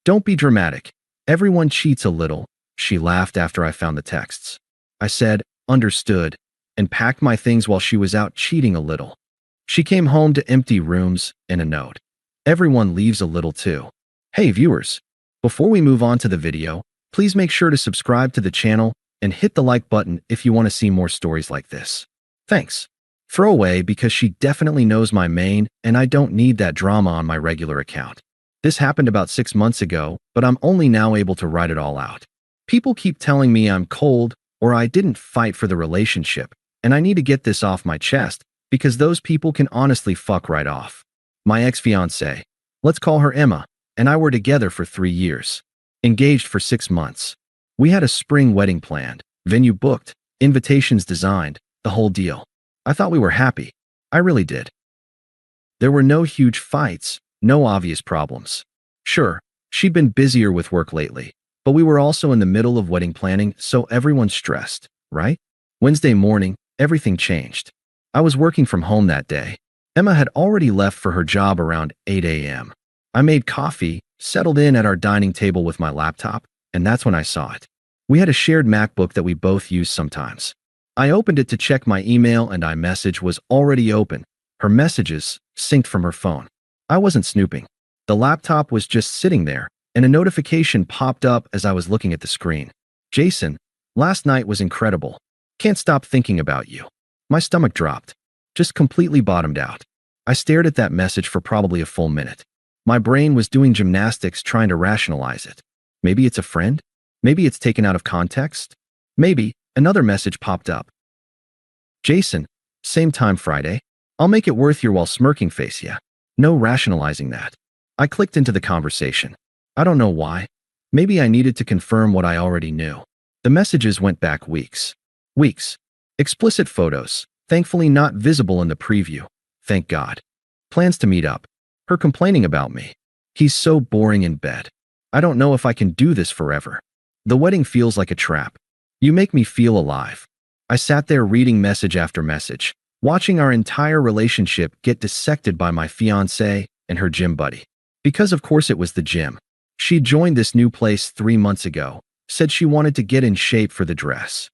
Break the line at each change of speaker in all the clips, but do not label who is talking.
Don't be dramatic. Everyone cheats a little. She laughed after I found the texts. I said, understood, and packed my things while she was out cheating a little. She came home to empty rooms and a note. Everyone leaves a little too. Hey viewers, before we move on to the video, please make sure to subscribe to the channel and hit the like button if you want to see more stories like this. Thanks. Throwaway because she definitely knows my main and I don't need that drama on my regular account. This happened about 6 months ago, but I'm only now able to write it all out. People keep telling me I'm cold or I didn't fight for the relationship, and I need to get this off my chest because those people can honestly fuck right off. My ex-fiancée, let's call her Emma, and I were together for 3 years. Engaged for 6 months. We had a spring wedding planned, venue booked, invitations designed, the whole deal. I thought we were happy. I really did. There were no huge fights, no obvious problems. Sure, she'd been busier with work lately, but we were also in the middle of wedding planning, so everyone's stressed, right? Wednesday morning, everything changed. I was working from home that day. Emma had already left for her job around 8 a.m. I made coffee, settled in at our dining table with my laptop, and that's when I saw it. We had a shared MacBook that we both use sometimes. I opened it to check my email and iMessage was already open. Her messages synced from her phone. I wasn't snooping. The laptop was just sitting there, and a notification popped up as I was looking at the screen. Jason, last night was incredible. Can't stop thinking about you. My stomach dropped. Just completely bottomed out. I stared at that message for probably a full minute. My brain was doing gymnastics trying to rationalize it. Maybe it's a friend? Maybe it's taken out of context? Maybe. Another message popped up. Jason, same time Friday. I'll make it worth your while smirking face, yeah. No rationalizing that. I clicked into the conversation. I don't know why. Maybe I needed to confirm what I already knew. The messages went back weeks. Weeks. Explicit photos, thankfully not visible in the preview. Thank God. Plans to meet up. Her complaining about me. He's so boring in bed. I don't know if I can do this forever. The wedding feels like a trap. You make me feel alive. I sat there reading message after message, watching our entire relationship get dissected by my fiancée and her gym buddy. Because of course it was the gym. She joined this new place 3 months ago, said she wanted to get in shape for the dress.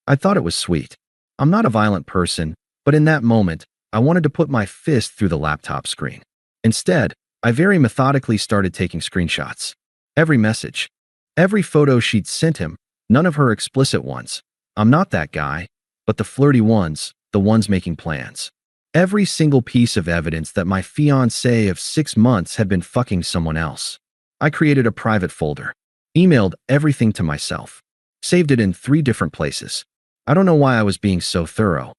I thought it was sweet. I'm not a violent person, but in that moment, I wanted to put my fist through the laptop screen. Instead, I very methodically started taking screenshots. Every message. Every photo she'd sent him. None of her explicit ones. I'm not that guy, but the flirty ones, the ones making plans. Every single piece of evidence that my fiancé of 6 months had been fucking someone else. I created a private folder, emailed everything to myself, saved it in 3 different places. I don't know why I was being so thorough.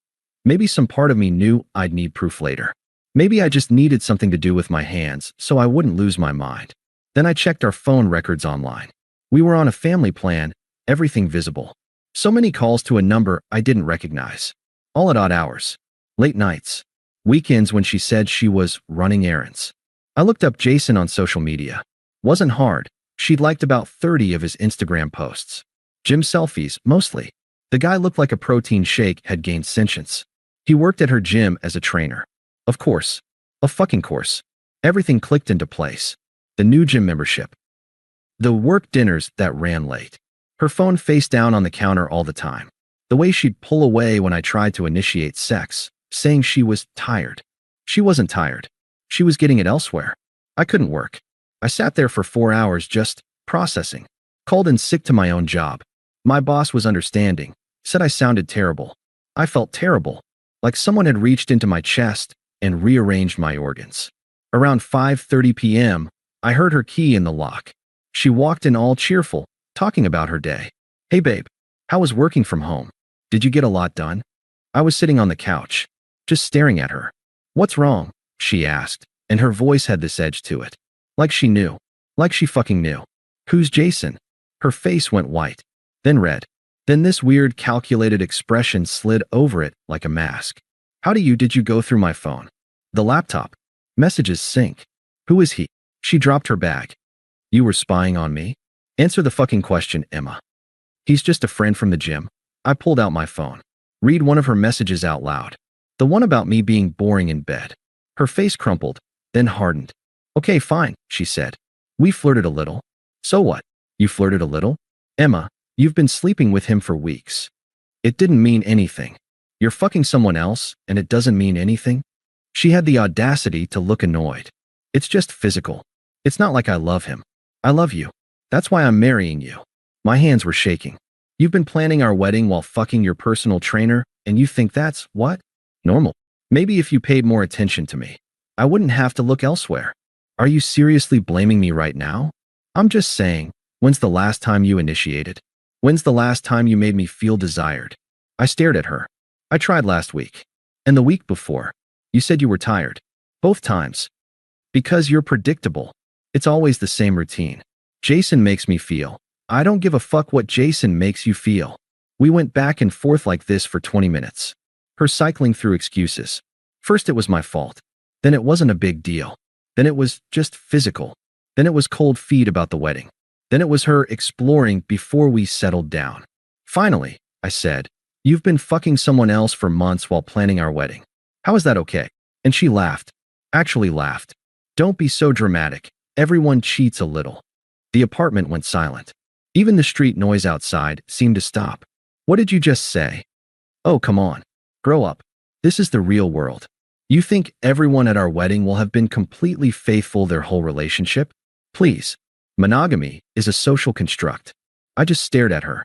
Maybe some part of me knew I'd need proof later. Maybe I just needed something to do with my hands so I wouldn't lose my mind. Then I checked our phone records online. We were on a family plan. Everything visible. So many calls to a number I didn't recognize. All at odd hours. Late nights. Weekends when she said she was running errands. I looked up Jason on social media. Wasn't hard. She'd liked about 30 of his Instagram posts. Gym selfies, mostly. The guy looked like a protein shake had gained sentience. He worked at her gym as a trainer. Of course. A fucking course. Everything clicked into place. The new gym membership. The work dinners that ran late. Her phone face down on the counter all the time. The way she'd pull away when I tried to initiate sex, saying she was tired. She wasn't tired. She was getting it elsewhere. I couldn't work. I sat there for 4 hours just processing. Called in sick to my own job. My boss was understanding. Said I sounded terrible. I felt terrible. Like someone had reached into my chest and rearranged my organs. Around 5:30 p.m., I heard her key in the lock. She walked in all cheerful, talking about her day. Hey babe, how was working from home? Did you get a lot done? I was sitting on the couch, just staring at her. What's wrong? She asked, and her voice had this edge to it. Like she knew. Like she fucking knew. Who's Jason? Her face went white, then red. Then this weird calculated expression slid over it like a mask. How did you go through my phone? The laptop. Messages sync. Who is he? She dropped her bag. You were spying on me? Answer the fucking question, Emma. He's just a friend from the gym. I pulled out my phone. Read one of her messages out loud. The one about me being boring in bed. Her face crumpled, then hardened. Okay, fine, she said. We flirted a little. So what? You flirted a little? Emma, you've been sleeping with him for weeks. It didn't mean anything. You're fucking someone else, and it doesn't mean anything? She had the audacity to look annoyed. It's just physical. It's not like I love him. I love you. That's why I'm marrying you. My hands were shaking. You've been planning our wedding while fucking your personal trainer, and you think that's, what? Normal. Maybe if you paid more attention to me, I wouldn't have to look elsewhere. Are you seriously blaming me right now? I'm just saying, when's the last time you initiated? When's the last time you made me feel desired? I stared at her. I tried last week. And the week before. You said you were tired. Both times. Because you're predictable. It's always the same routine. Jason makes me feel. I don't give a fuck what Jason makes you feel. We went back and forth like this for 20 minutes. Her cycling through excuses. First it was my fault. Then it wasn't a big deal. Then it was just physical. Then it was cold feet about the wedding. Then it was her exploring before we settled down. Finally, I said, you've been fucking someone else for months while planning our wedding. How is that okay? And she laughed. Actually laughed. Don't be so dramatic. Everyone cheats a little. The apartment went silent. Even the street noise outside seemed to stop. What did you just say? Oh, come on. Grow up. This is the real world. You think everyone at our wedding will have been completely faithful their whole relationship? Please. Monogamy is a social construct. I just stared at her.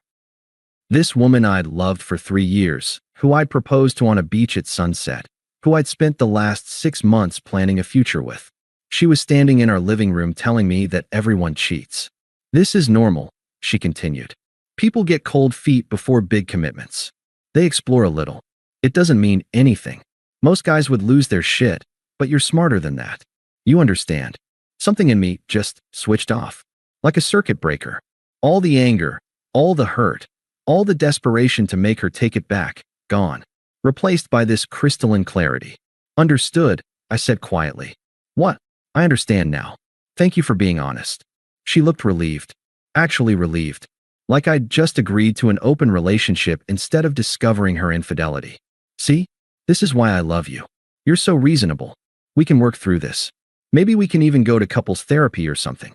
This woman I'd loved for 3 years, who I'd proposed to on a beach at sunset, who I'd spent the last 6 months planning a future with. She was standing in our living room telling me that everyone cheats. This is normal, she continued. People get cold feet before big commitments. They explore a little. It doesn't mean anything. Most guys would lose their shit, but you're smarter than that. You understand. Something in me just switched off. Like a circuit breaker. All the anger, all the hurt, all the desperation to make her take it back, gone. Replaced by this crystalline clarity. Understood, I said quietly. What? I understand now. Thank you for being honest. She looked relieved. Actually relieved. Like I'd just agreed to an open relationship instead of discovering her infidelity. See? This is why I love you. You're so reasonable. We can work through this. Maybe we can even go to couples therapy or something.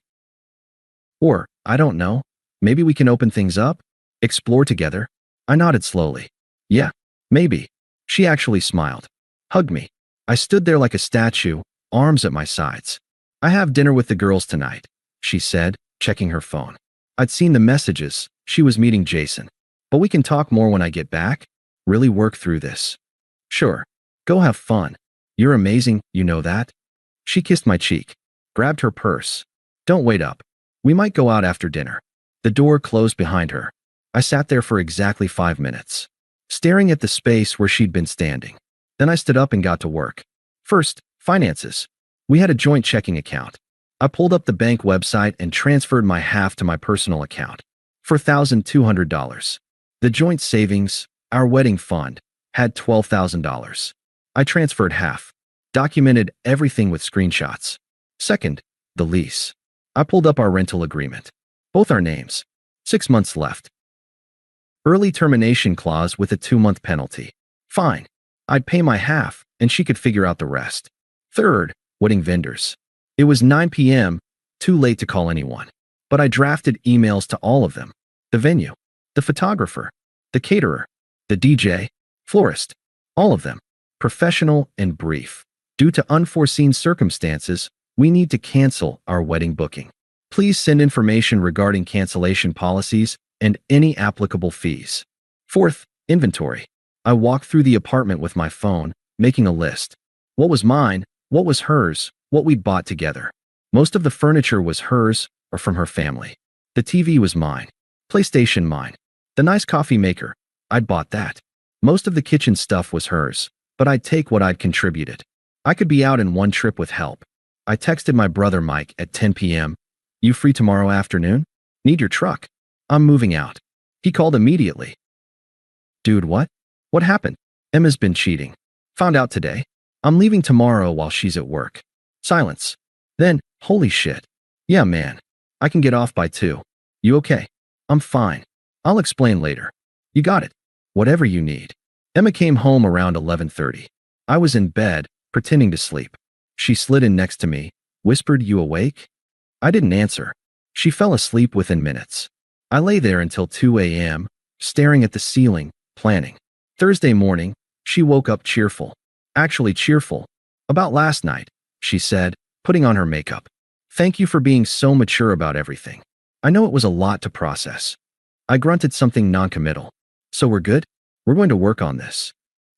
Or, I don't know, maybe we can open things up? Explore together? I nodded slowly. Yeah, maybe. She actually smiled. Hugged me. I stood there like a statue, arms at my sides. I have dinner with the girls tonight, she said, checking her phone. I'd seen the messages. She was meeting Jason. But we can talk more when I get back. Really work through this. Sure. Go have fun. You're amazing, you know that? She kissed my cheek. Grabbed her purse. Don't wait up. We might go out after dinner. The door closed behind her. I sat there for exactly 5 minutes, staring at the space where she'd been standing. Then I stood up and got to work. First, finances. We had a joint checking account. I pulled up the bank website and transferred my half to my personal account for $1,200. The joint savings, our wedding fund, had $12,000. I transferred half, documented everything with screenshots. Second, the lease. I pulled up our rental agreement. Both our names. 6 months left. Early termination clause with a 2-month penalty. Fine. I'd pay my half, and she could figure out the rest. Third, wedding vendors. It was 9 p.m., too late to call anyone. But I drafted emails to all of them. The venue, the photographer, the caterer, the DJ, florist, all of them. Professional and brief. Due to unforeseen circumstances, we need to cancel our wedding booking. Please send information regarding cancellation policies and any applicable fees. Fourth, inventory. I walked through the apartment with my phone, making a list. What was mine, what was hers, what we'd bought together. Most of the furniture was hers or from her family. The TV was mine. PlayStation mine. The nice coffee maker, I'd bought that. Most of the kitchen stuff was hers, but I'd take what I'd contributed. I could be out in one trip with help. I texted my brother Mike at 10 p.m. You free tomorrow afternoon? Need your truck. I'm moving out. He called immediately. Dude, what? What happened? Emma's been cheating. Found out today. I'm leaving tomorrow while she's at work. Silence. Then, holy shit. Yeah, man. I can get off by 2. You okay? I'm fine. I'll explain later. You got it. Whatever you need. Emma came home around 11:30. I was in bed, pretending to sleep. She slid in next to me, whispered, "You awake?" I didn't answer. She fell asleep within minutes. I lay there until 2 a.m., staring at the ceiling, planning. Thursday morning, she woke up cheerful. Actually cheerful. About last night, she said, putting on her makeup. Thank you for being so mature about everything. I know it was a lot to process. I grunted something non-committal. So we're good? We're going to work on this.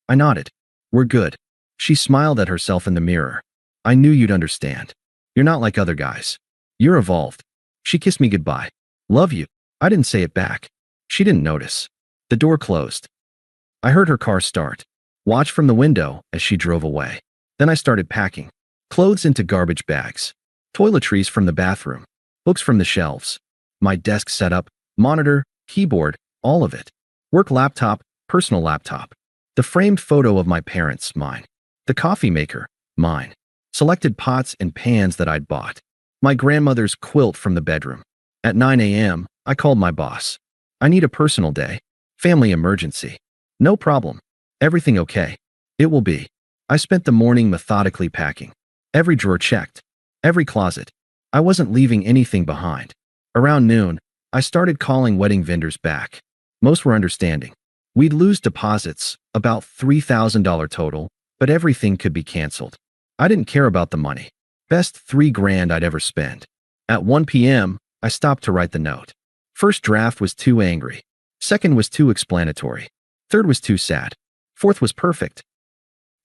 I nodded. We're good. She smiled at herself in the mirror. I knew you'd understand. You're not like other guys. You're evolved. She kissed me goodbye. Love you. I didn't say it back. She didn't notice. The door closed. I heard her car start. Watched from the window as she drove away. Then I started packing. Clothes into garbage bags. Toiletries from the bathroom. Books from the shelves. My desk setup, monitor, keyboard, all of it. Work laptop, personal laptop. The framed photo of my parents, mine. The coffee maker, mine. Selected pots and pans that I'd bought. My grandmother's quilt from the bedroom. At 9 a.m., I called my boss. I need a personal day. Family emergency. No problem. Everything okay. It will be. I spent the morning methodically packing. Every drawer checked. Every closet. I wasn't leaving anything behind. Around noon, I started calling wedding vendors back. Most were understanding. We'd lose deposits, about $3,000 total, but everything could be canceled. I didn't care about the money. Best $3,000 I'd ever spend. At 1 p.m., I stopped to write the note. First draft was too angry. Second was too explanatory. Third was too sad. Fourth was perfect.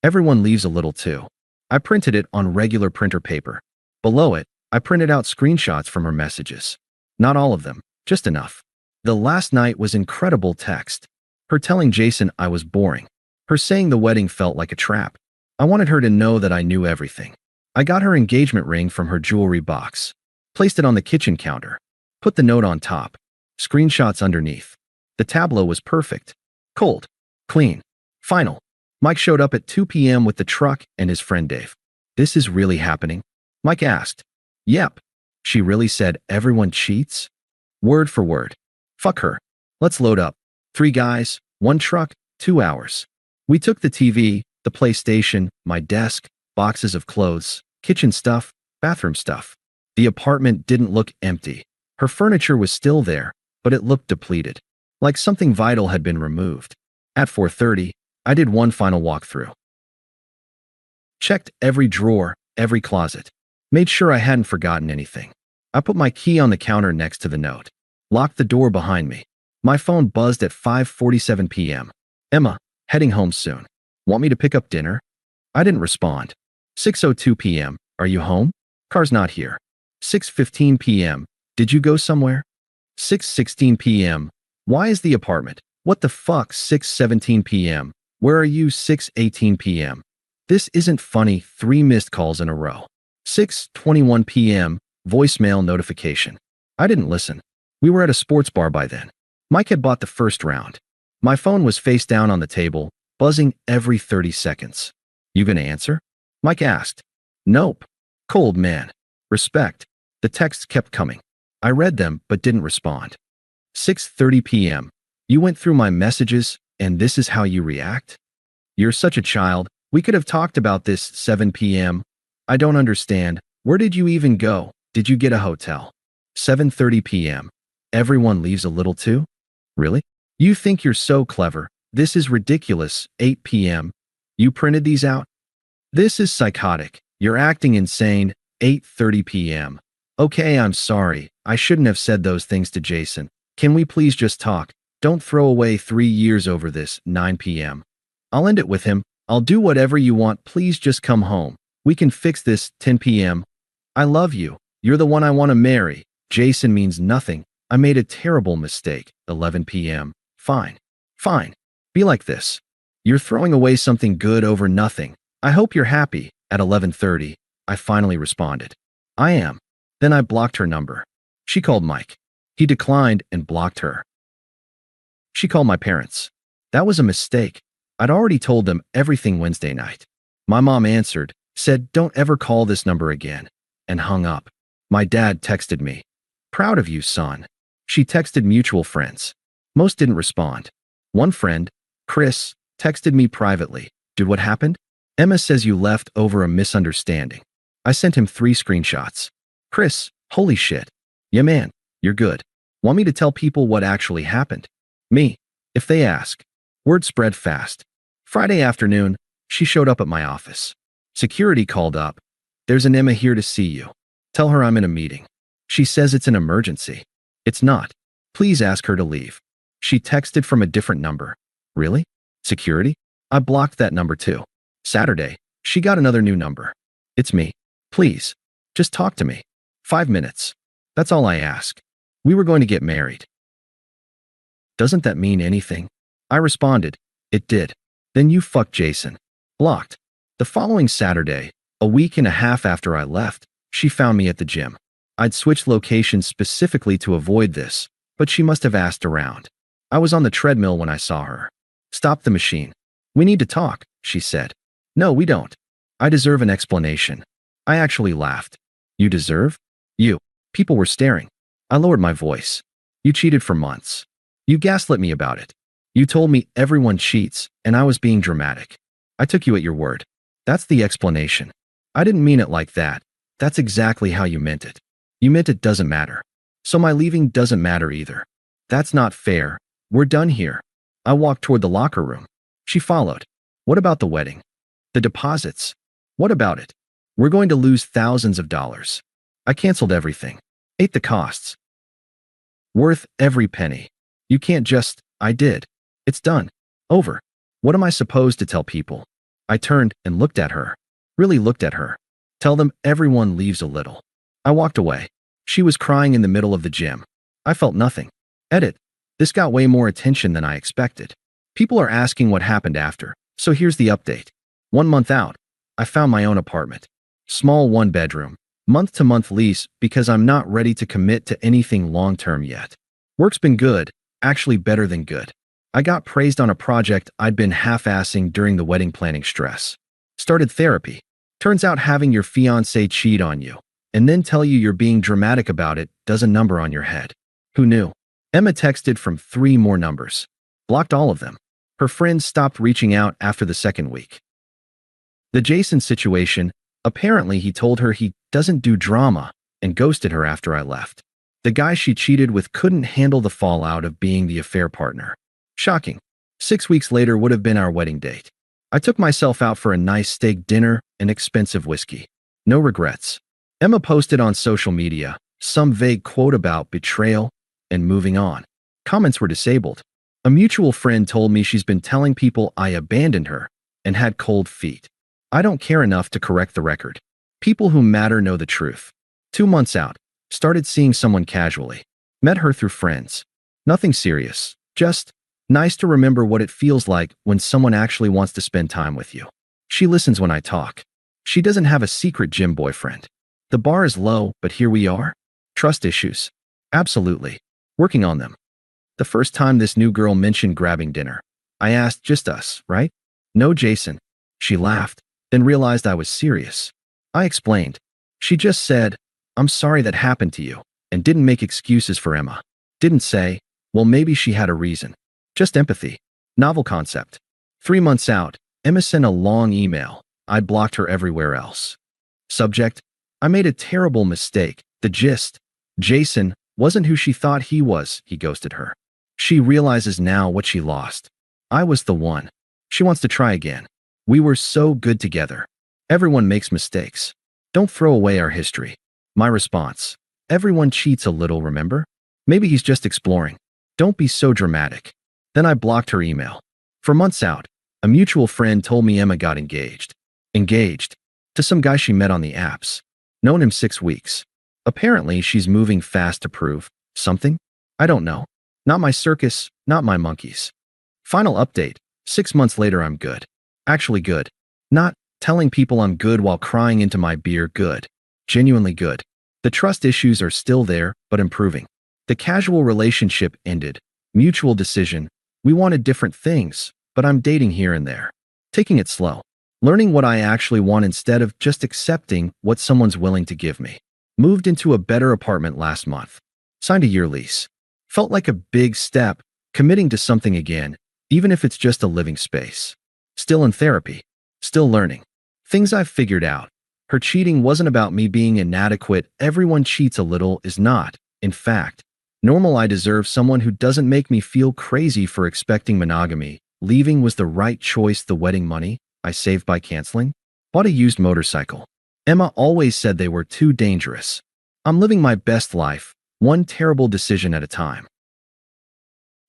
Everyone leaves a little too. I printed it on regular printer paper. Below it, I printed out screenshots from her messages. Not all of them, just enough. The last night was incredible text. Her telling Jason I was boring. Her saying the wedding felt like a trap. I wanted her to know that I knew everything. I got her engagement ring from her jewelry box. Placed it on the kitchen counter. Put the note on top. Screenshots underneath. The tableau was perfect. Cold. Clean. Final. Mike showed up at 2 p.m. with the truck and his friend Dave. This is really happening? Mike asked. Yep. She really said everyone cheats? Word for word. Fuck her. Let's load up. 3 guys, 1 truck, 2 hours. We took the TV, the PlayStation, my desk, boxes of clothes, kitchen stuff, bathroom stuff. The apartment didn't look empty. Her furniture was still there, but it looked depleted. Like something vital had been removed. At 4:30, I did one final walkthrough. Checked every drawer, every closet. Made sure I hadn't forgotten anything. I put my key on the counter next to the note. Locked the door behind me. My phone buzzed at 5:47 p.m. Emma, heading home soon. Want me to pick up dinner? I didn't respond. 6:02 p.m. Are you home? Car's not here. 6:15 p.m. Did you go somewhere? 6:16 p.m. Why is the apartment? What the fuck? 6:17 p.m. Where are you? 6:18 p.m. This isn't funny. 3 missed calls in a row. 6:21 p.m. Voicemail notification. I didn't listen. We were at a sports bar by then. Mike had bought the first round. My phone was face down on the table, buzzing every 30 seconds. You gonna answer? Mike asked. Nope. Cold man. Respect. The texts kept coming. I read them but didn't respond. 6:30 p.m. You went through my messages and this is how you react? You're such a child. We could have talked about this. 7 p.m. I don't understand. Where did you even go? Did you get a hotel? 7:30 p.m. Everyone leaves a little too? Really? You think you're so clever. This is ridiculous. 8 p.m. You printed these out? This is psychotic. You're acting insane. 8:30 p.m. Okay, I'm sorry. I shouldn't have said those things to Jason. Can we please just talk? Don't throw away 3 years over this. 9 p.m. I'll end it with him. I'll do whatever you want. Please just come home. We can fix this. 10 p.m. I love you. You're the one I want to marry. Jason means nothing. I made a terrible mistake. 11 p.m. Fine. Fine. Be like this. You're throwing away something good over nothing. I hope you're happy. At 11:30, I finally responded. I am. Then I blocked her number. She called Mike. He declined and blocked her. She called my parents. That was a mistake. I'd already told them everything Wednesday night. My mom answered, said, don't ever call this number again, and hung up. My dad texted me. Proud of you, son. She texted mutual friends. Most didn't respond. One friend, Chris, texted me privately. Dude, what happened? Emma says you left over a misunderstanding. I sent him 3 screenshots. Chris, holy shit. Yeah, man, you're good. Want me to tell people what actually happened? Me. If they ask. Word spread fast. Friday afternoon, she showed up at my office. Security called up. There's an Emma here to see you. Tell her I'm in a meeting. She says it's an emergency. It's not. Please ask her to leave. She texted from a different number. Really? Security? I blocked that number too. Saturday, she got another new number. It's me. Please. Just talk to me. 5 minutes. That's all I ask. We were going to get married. Doesn't that mean anything? I responded. It did. Then you fucked Jason. Blocked. The following Saturday, a week and a half after I left, she found me at the gym. I'd switched locations specifically to avoid this, but she must have asked around. I was on the treadmill when I saw her. Stop the machine. We need to talk, she said. No, we don't. I deserve an explanation. I actually laughed. You deserve? You. People were staring. I lowered my voice. You cheated for months. You gaslit me about it. You told me everyone cheats, and I was being dramatic. I took you at your word. That's the explanation. I didn't mean it like that. That's exactly how you meant it. You meant it doesn't matter. So my leaving doesn't matter either. That's not fair. We're done here. I walked toward the locker room. She followed. What about the wedding? The deposits? What about it? We're going to lose thousands of dollars. I canceled everything. Ate the costs. Worth every penny. You can't just, I did. It's done. Over. What am I supposed to tell people? I turned and looked at her. Really looked at her. Tell them everyone leaves a little. I walked away. She was crying in the middle of the gym. I felt nothing. Edit. This got way more attention than I expected. People are asking what happened after, so here's the update. 1 month out, I found my own apartment. Small 1-bedroom, month-to-month lease because I'm not ready to commit to anything long-term yet. Work's been good, actually better than good. I got praised on a project I'd been half-assing during the wedding planning stress. Started therapy. Turns out having your fiancé cheat on you and then tell you you're being dramatic about it does a number on your head. Who knew? Emma texted from 3 more numbers. Blocked all of them. Her friends stopped reaching out after the 2nd week. The Jason situation, apparently he told her he doesn't do drama and ghosted her after I left. The guy she cheated with couldn't handle the fallout of being the affair partner. Shocking. 6 weeks later would have been our wedding date. I took myself out for a nice steak dinner and expensive whiskey. No regrets. Emma posted on social media some vague quote about betrayal and moving on. Comments were disabled. A mutual friend told me she's been telling people I abandoned her and had cold feet. I don't care enough to correct the record. People who matter know the truth. 2 months out, started seeing someone casually. Met her through friends. Nothing serious, just nice to remember what it feels like when someone actually wants to spend time with you. She listens when I talk. She doesn't have a secret gym boyfriend. The bar is low, but here we are. Trust issues. Absolutely. Working on them. The first time this new girl mentioned grabbing dinner, I asked, just us, right? No, Jason. She laughed, then realized I was serious. I explained. She just said, I'm sorry that happened to you, and didn't make excuses for Emma. Didn't say, well, maybe she had a reason. Just empathy. Novel concept. 3 months out, Emma sent a long email. I'd blocked her everywhere else. Subject, I made a terrible mistake. The gist, Jason wasn't who she thought he was. He ghosted her. She realizes now what she lost. I was the one. She wants to try again. We were so good together. Everyone makes mistakes. Don't throw away our history. My response, everyone cheats a little, remember? Maybe he's just exploring. Don't be so dramatic. Then I blocked her email. For months out, a mutual friend told me Emma got engaged. Engaged? To some guy she met on the apps. Known him 6 weeks. Apparently, she's moving fast to prove something? I don't know. Not my circus, not my monkeys. Final update. 6 months later, I'm good. Actually good. Not telling people I'm good while crying into my beer good. Genuinely good. The trust issues are still there, but improving. The casual relationship ended. Mutual decision. We wanted different things, but I'm dating here and there. Taking it slow. Learning what I actually want instead of just accepting what someone's willing to give me. Moved into a better apartment last month. Signed a year lease. Felt like a big step, committing to something again, even if it's just a living space. Still in therapy. Still learning. Things I've figured out. Her cheating wasn't about me being inadequate. Everyone cheats a little is not. In fact, normal I deserve someone who doesn't make me feel crazy for expecting monogamy. Leaving was the right choice. The wedding money I saved by canceling? Bought a used motorcycle. Emma always said they were too dangerous. I'm living my best life, one terrible decision at a time.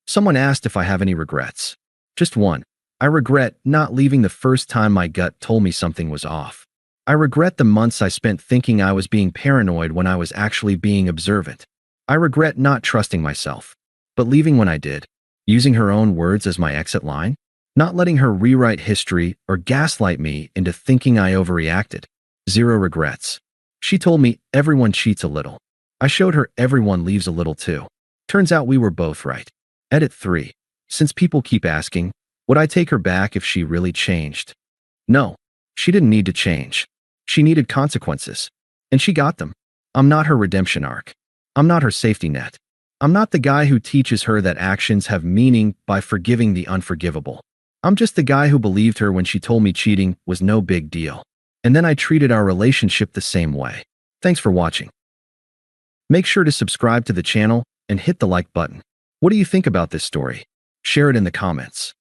Someone asked if I have any regrets. Just one. I regret not leaving the first time my gut told me something was off. I regret the months I spent thinking I was being paranoid when I was actually being observant. I regret not trusting myself, but leaving when I did, using her own words as my exit line, not letting her rewrite history or gaslight me into thinking I overreacted. Zero regrets. She told me everyone cheats a little. I showed her everyone leaves a little too. Turns out we were both right. Edit 3. Since people keep asking, would I take her back if she really changed? No, she didn't need to change. She needed consequences, and she got them. I'm not her redemption arc. I'm not her safety net. I'm not the guy who teaches her that actions have meaning by forgiving the unforgivable. I'm just the guy who believed her when she told me cheating was no big deal. And then I treated our relationship the same way. Thanks for watching. Make sure to subscribe to the channel and hit the like button. What do you think about this story? Share it in the comments.